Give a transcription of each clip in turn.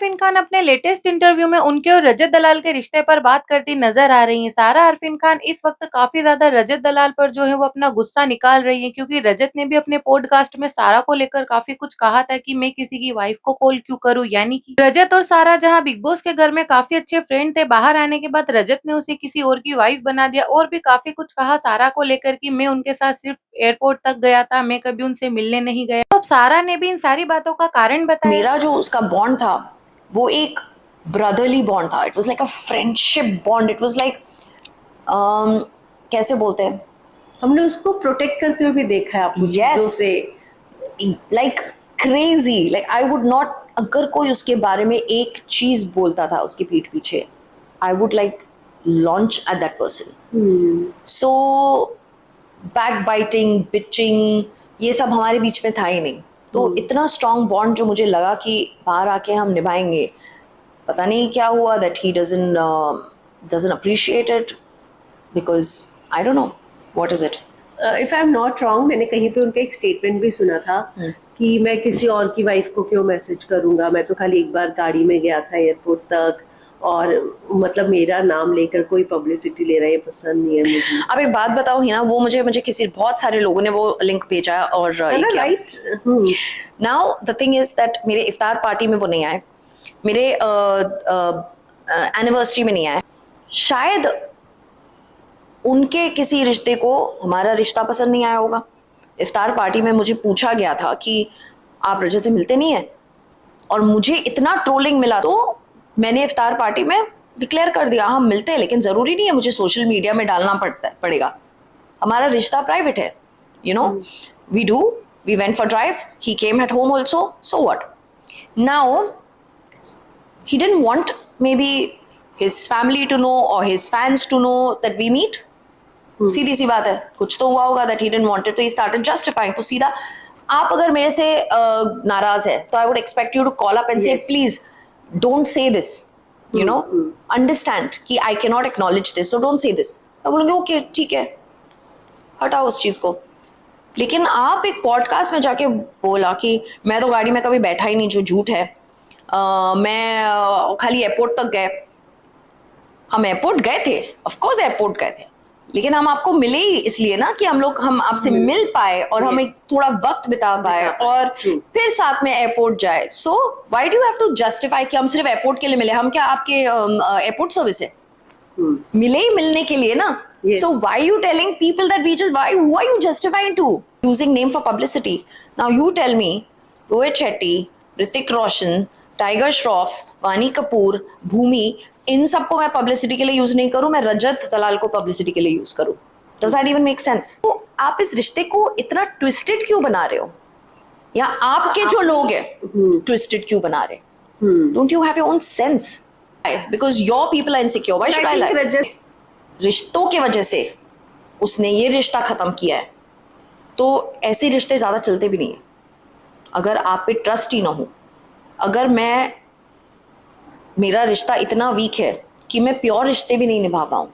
अरफीन खान अपने latest interview में उनके और रजत दलाल के रिश्ते पर बात करती नजर आ रही हैं। सारा अरफीन खान इस वक्त काफी ज्यादा रजत दलाल पर जो है वो अपना गुस्सा निकाल रही है, क्योंकि रजत ने भी अपने पॉडकास्ट में सारा को लेकर काफी कुछ कहा था कि मैं किसी की वाइफ को कॉल क्यों करूं। यानी कि रजत और सारा जहां बिग बॉस के घर में काफी अच्छे फ्रेंड थे, बाहर आने के बाद रजत ने उसे किसी और की वाइफ बना दिया और भी काफी कुछ कहा सारा को लेकर कि मैं उनके साथ सिर्फ एयरपोर्ट तक गया था, मैं कभी उनसे मिलने नहीं गया। तो अब सारा ने भी इन सारी बातों का कारण बताया। मेरा जो उसका बॉन्ड था वो एक ब्रदरली बॉन्ड था। It was like a friendship bond. It was like कैसे बोलते हैं, हमने उसको प्रोटेक्ट करते हुए भी देखा है आपको चीजों से, like crazy. Like I would not, अगर कोई उसके बारे में एक चीज बोलता था उसकी पीठ पीछे, I would like launch at that person. So back biting, bitching, ये सब हमारे बीच में था ही नहीं। तो इतना स्ट्रॉन्ग बॉन्ड जो मुझे लगा कि बाहर आके हम निभाएंगे, पता नहीं क्या हुआ that he doesn't appreciate it because I don't know what is it. If I am not wrong, मैंने कहीं पे उनका एक स्टेटमेंट भी सुना था कि मैं किसी और की वाइफ को क्यों मैसेज करूंगा, मैं तो खाली एक बार गाड़ी में गया था एयरपोर्ट तक, और मतलब मेरा नाम लेकर कोई पब्लिसिटी ले रहा है, पसंद नहीं है मुझे। अब एक बात बताओ ही ना, वो मुझे किसी बहुत सारे लोगों ने वो लिंक भेजा और right. Now the thing is that मेरे इफ्तार पार्टी में वो नहीं आए, मेरे एनिवर्सरी में नहीं आए। शायद उनके किसी रिश्ते को हमारा रिश्ता पसंद नहीं आया होगा। इफ्तार पार्टी में मुझे पूछा गया था कि आप रजत से मिलते नहीं है, और मुझे इतना ट्रोलिंग मिला तो मैंने इफ्तार पार्टी में डिक्लेयर कर दिया हम मिलते हैं, लेकिन जरूरी नहीं है मुझे सोशल मीडिया में डालना पड़ेगा। हमारा रिश्ता प्राइवेट है, you know. We went for drive, he came at home also, so what. Now he didn't want maybe his family to know or his fans to know that we meet. सीधी सी बात है, कुछ तो हुआ होगा that he didn't want it, तो he started justifying। तो सीधा आप अगर मेरे से नाराज है तो I would expect you to call up and say please don't say this, you know, understand कि I cannot acknowledge this, so don't say this। मैं बोलूँगी ओके ठीक है, हटाओ उस चीज को। लेकिन आप एक पॉडकास्ट में जाके बोला कि मैं तो गाड़ी में कभी बैठा ही नहीं, जो झूठ है। मैं खाली एयरपोर्ट तक गए, हम एयरपोर्ट गए थे, ऑफ कोर्स एयरपोर्ट गए थे, लेकिन हम आपको मिले ही इसलिए ना कि हम आपसे मिल पाए और हम एक थोड़ा वक्त बिता पाए और फिर साथ में एयरपोर्ट जाए। So why do you have to justify कि हम सिर्फ एयरपोर्ट के लिए मिले? हम क्या आपके एयरपोर्ट सर्विस है? मिले ही मिलने के लिए ना। So why are you telling people that we just, who are you justifying to? Using name for publicity. Now you tell me, Rohit Shetty, Hrithik Roshan, tiger Shroff, वानी कपूर, भूमि, इन सबको मैं पब्लिसिटी के लिए यूज नहीं करूं, मैं रजत दलाल को पब्लिसिटी के लिए यूज करूं। Does that even make sense? तो आप इस रिश्ते को इतना ट्विस्टेड क्यों बना रहे हो, या आपके जो लोग हैं ट्विस्टेड क्यों बना रहे? Don't you have your own sense? Because your people are insecure. Why should I lie? रिश्तों की वजह से उसने ये रिश्ता खत्म किया है, तो ऐसे रिश्ते ज्यादा चलते भी नहीं है। अगर आप पे ट्रस्ट ही ना हो, अगर मेरा रिश्ता इतना वीक है कि मैं प्योर रिश्ते भी नहीं निभा पाऊं,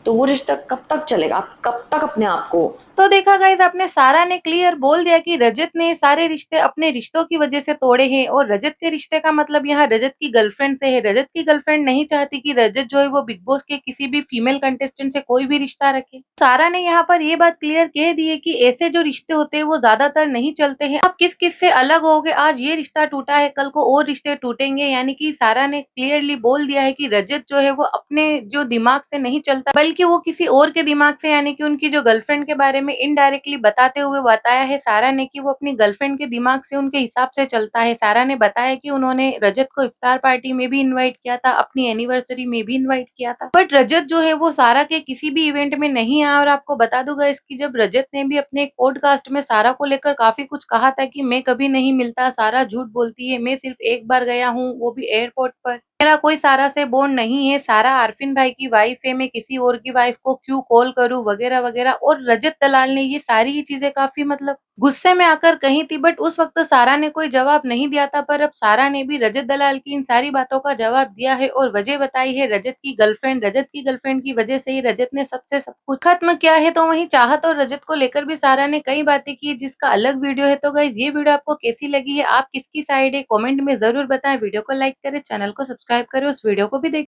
तो वो रिश्ता कब तक चलेगा? आप कब तक अपने आप को। तो देखा गाइस, आपने सारा ने क्लियर बोल दिया कि रजत ने सारे रिश्ते अपने रिश्तों की वजह से तोड़े हैं, और रजत के रिश्ते का मतलब यहाँ रजत की गर्लफ्रेंड से है। रजत की गर्लफ्रेंड नहीं चाहती कि रजत जो है वो बिग बॉस के किसी भी फीमेल कंटेस्टेंट से कोई भी रिश्ता रखे। सारा ने यहाँ पर ये बात क्लियर कह दी है कि ऐसे जो रिश्ते होते हैं वो ज्यादातर नहीं चलते हैं। आप किस किस से अलग होगे, आज ये रिश्ता टूटा है कल को और रिश्ते टूटेंगे। यानी कि सारा ने क्लियरली बोल दिया है कि रजत जो है वो अपने जो दिमाग से नहीं चलता, बल्कि वो किसी और के दिमाग से, यानी कि उनकी जो गर्लफ्रेंड के बारे में इनडायरेक्टली बताते हुए बताया है सारा ने कि वो अपनी गर्लफ्रेंड के दिमाग से, उनके हिसाब से चलता है। सारा ने बताया कि उन्होंने रजत को इफ्तार पार्टी में भी इनवाइट किया था, अपनी एनिवर्सरी में भी इनवाइट किया था, बट रजत जो है वो सारा के किसी भी इवेंट में नहीं आया। और आपको बता दूंगा इसकी, जब रजत ने भी अपने एक पॉडकास्ट में सारा को लेकर काफी कुछ कहा था कि मैं कभी नहीं मिलता, सारा झूठ बोलती है, मैं सिर्फ एक बार गया हूँ वो भी एयरपोर्ट पर। मेरा कोई सारा से बॉन्ड नहीं है, सारा आरफिन भाई की वाइफ है, मैं किसी और की वाइफ को क्यों कॉल करूँ वगैरह वगैरह। और रजत दलाल ने ये सारी ही चीजें काफी मतलब गुस्से में आकर कही थी, बट उस वक्त सारा ने कोई जवाब नहीं दिया था। पर अब सारा ने भी रजत दलाल की इन सारी बातों का जवाब दिया है और वजह बताई है रजत की गर्लफ्रेंड की वजह से ही रजत ने सबसे सब कुछ खत्म किया है। तो वहीं चाहत और रजत को लेकर भी सारा ने कई बातें की, जिसका अलग वीडियो है। तो गाइस, ये वीडियो आपको कैसी लगी है, आप किसकी साइड है, कमेंट में जरूर बताएं। वीडियो को लाइक करें, चैनल को सब्सक्राइब करें, उस वीडियो को भी देखें।